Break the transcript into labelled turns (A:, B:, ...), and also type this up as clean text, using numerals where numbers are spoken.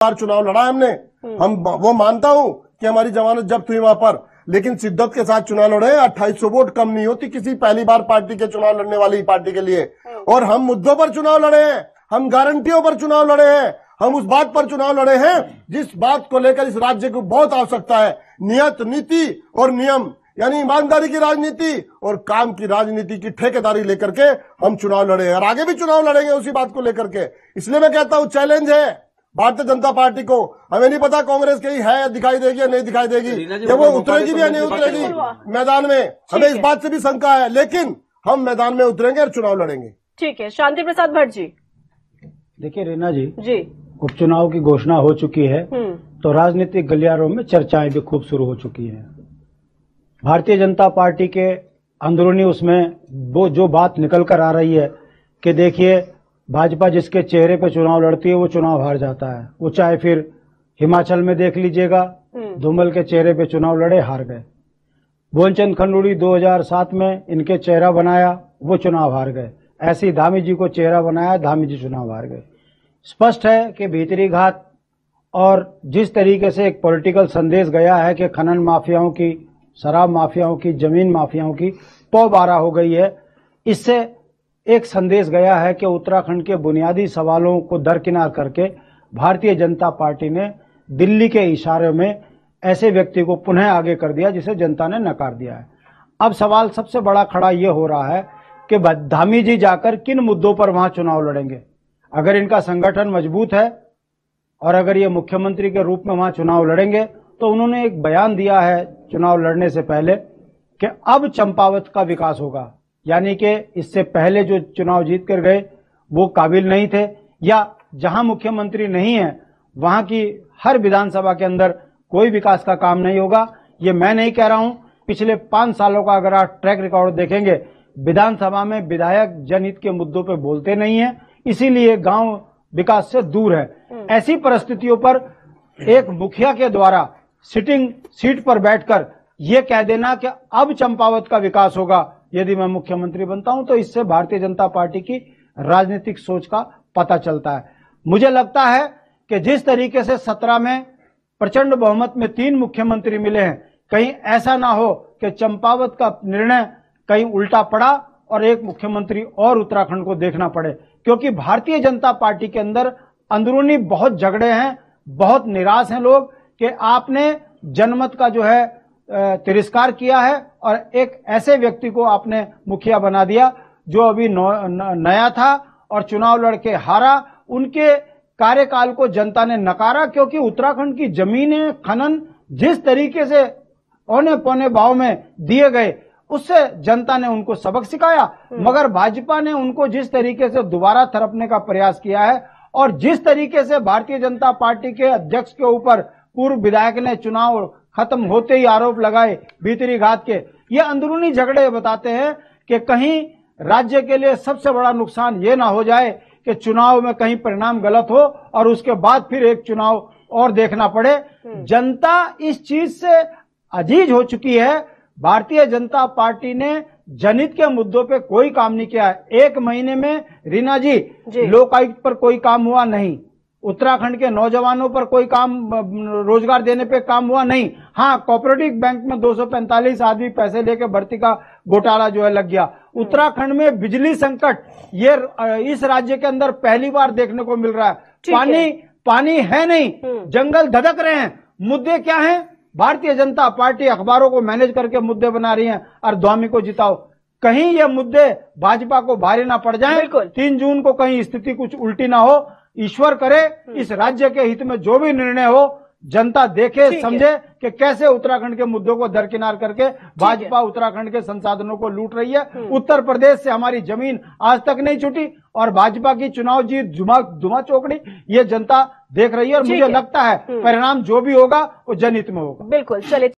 A: बार चुनाव लड़ा हमने, हम वो मानता हूं कि हमारी जमानत जब्त हुई वहां पर, लेकिन शिद्दत के साथ चुनाव लड़े। 2800 वोट कम नहीं होती किसी पहली बार पार्टी के चुनाव लड़ने वाली पार्टी के लिए। और हम मुद्दों पर चुनाव लड़े हैं, हम गारंटियों पर चुनाव लड़े हैं, हम उस बात पर चुनाव लड़े हैं जिस बात को लेकर इस राज्य को बहुत आवश्यकता है। नियत, नीति और नियम, यानी ईमानदारी की राजनीति और काम की राजनीति की ठेकेदारी लेकर के हम चुनाव लड़े हैं और आगे भी चुनाव लड़ेंगे उसी बात को लेकर के। इसलिए मैं कहता हूं चैलेंज है भारतीय जनता पार्टी को। हमें नहीं पता कांग्रेस की है दिखाई देगी या नहीं दिखाई देगी, जब वो उतरेगी भी या नहीं उतरेगी मैदान में, हमें इस बात से भी शंका है, लेकिन हम मैदान में उतरेंगे और चुनाव लड़ेंगे।
B: ठीक है, शांति प्रसाद भट्ट जी।
C: देखिए रीना जी,
D: उपचुनाव की घोषणा हो चुकी है तो राजनीतिक गलियारों में चर्चाएं भी खूब शुरू हो चुकी हैं। भारतीय जनता पार्टी के अंदरूनी उसमें वो जो बात निकल कर आ रही है कि देखिए भाजपा जिसके चेहरे पे चुनाव लड़ती है वो चुनाव हार जाता है। वो चाहे फिर हिमाचल में देख लीजिएगा, धूमल के चेहरे पे चुनाव लड़े, हार गए। भुवनचंद खंडूड़ी 2007 में इनके चेहरा बनाया, वो चुनाव हार गए। ऐसे ही धामी जी को चेहरा बनाया, धामी जी चुनाव हार गए। स्पष्ट है कि भीतरी घात और जिस तरीके से एक पॉलिटिकल संदेश गया है कि खनन माफियाओं की, शराब माफियाओं की, जमीन माफियाओं की पौबारा हो गई है, इससे एक संदेश गया है कि उत्तराखंड के बुनियादी सवालों को दरकिनार करके भारतीय जनता पार्टी ने दिल्ली के इशारे में ऐसे व्यक्ति को पुनः आगे कर दिया जिसे जनता ने नकार दिया है। अब सवाल सबसे बड़ा खड़ा ये हो रहा है कि धामी जी जाकर किन मुद्दों पर वहां चुनाव लड़ेंगे। अगर इनका संगठन मजबूत है और अगर ये मुख्यमंत्री के रूप में वहां चुनाव लड़ेंगे तो उन्होंने एक बयान दिया है चुनाव लड़ने से पहले कि अब चंपावत का विकास होगा, यानी कि इससे पहले जो चुनाव जीत कर गए वो काबिल नहीं थे या जहां मुख्यमंत्री नहीं है वहां की हर विधानसभा के अंदर कोई विकास का काम नहीं होगा। ये मैं नहीं कह रहा हूं, पिछले 5 सालों का अगर आप ट्रैक रिकॉर्ड देखेंगे विधानसभा में विधायक जनहित के मुद्दों पे बोलते नहीं है, इसीलिए गांव विकास से दूर है। ऐसी परिस्थितियों पर एक मुखिया के द्वारा सिटिंग सीट पर बैठकर यह कह देना कि अब चंपावत का विकास होगा यदि मैं मुख्यमंत्री बनता हूं, तो इससे भारतीय जनता पार्टी की राजनीतिक सोच का पता चलता है। मुझे लगता है कि जिस तरीके से 17 में प्रचंड बहुमत में 3 मुख्यमंत्री मिले हैं, कहीं ऐसा ना हो कि चंपावत का निर्णय कहीं उल्टा पड़ा और एक मुख्यमंत्री और उत्तराखंड को देखना पड़े, क्योंकि भारतीय जनता पार्टी के अंदर अंदरूनी बहुत झगड़े हैं, बहुत निराश हैं लोग कि आपने जनमत का जो है तिरस्कार किया है और एक ऐसे व्यक्ति को आपने मुखिया बना दिया जो अभी नया था और चुनाव लड़के हारा। उनके कार्यकाल को जनता ने नकारा क्योंकि उत्तराखंड की जमीनें खनन जिस तरीके से औने पौने भाव में दिए गए उससे जनता ने उनको सबक सिखाया। मगर भाजपा ने उनको जिस तरीके से दोबारा थरपने का प्रयास किया है और जिस तरीके से भारतीय जनता पार्टी के अध्यक्ष के ऊपर पूर्व विधायक ने चुनाव खत्म होते ही आरोप लगाए भीतरी घात के, ये अंदरूनी झगड़े बताते हैं कि कहीं राज्य के लिए सबसे बड़ा नुकसान ये ना हो जाए कि चुनाव में कहीं परिणाम गलत हो और उसके बाद फिर एक चुनाव और देखना पड़े। जनता इस चीज से अजीज हो चुकी है। भारतीय जनता पार्टी ने जनहित के मुद्दों पे कोई काम नहीं किया है। 1 महीने में रीना जी लोकायुक्त पर कोई काम हुआ नहीं, उत्तराखंड के नौजवानों पर कोई काम, रोजगार देने पे काम हुआ नहीं। हाँ, कोऑपरेटिव बैंक में 245 आदमी पैसे लेके भर्ती का घोटाला जो है लग गया। उत्तराखंड में बिजली संकट ये इस राज्य के अंदर पहली बार देखने को मिल रहा है। पानी है नहीं, जंगल धधक रहे हैं। मुद्दे क्या हैं? भारतीय जनता पार्टी अखबारों को मैनेज करके मुद्दे बना रही है और धामी को जिताओ। कहीं ये मुद्दे भाजपा को भारी ना पड़ जाएं, 3 जून को कहीं स्थिति कुछ उल्टी ना हो। ईश्वर करे इस राज्य के हित में जो भी निर्णय हो जनता देखे समझे कि कैसे उत्तराखंड के मुद्दों को दरकिनार करके भाजपा उत्तराखंड के संसाधनों को लूट रही है। उत्तर प्रदेश से हमारी जमीन आज तक नहीं छूटी और भाजपा की चुनाव जीत धुमा चौकड़ी ये जनता देख रही है और मुझे लगता है परिणाम जो भी होगा वो जनहित में होगा।
B: बिल्कुल, चलिए।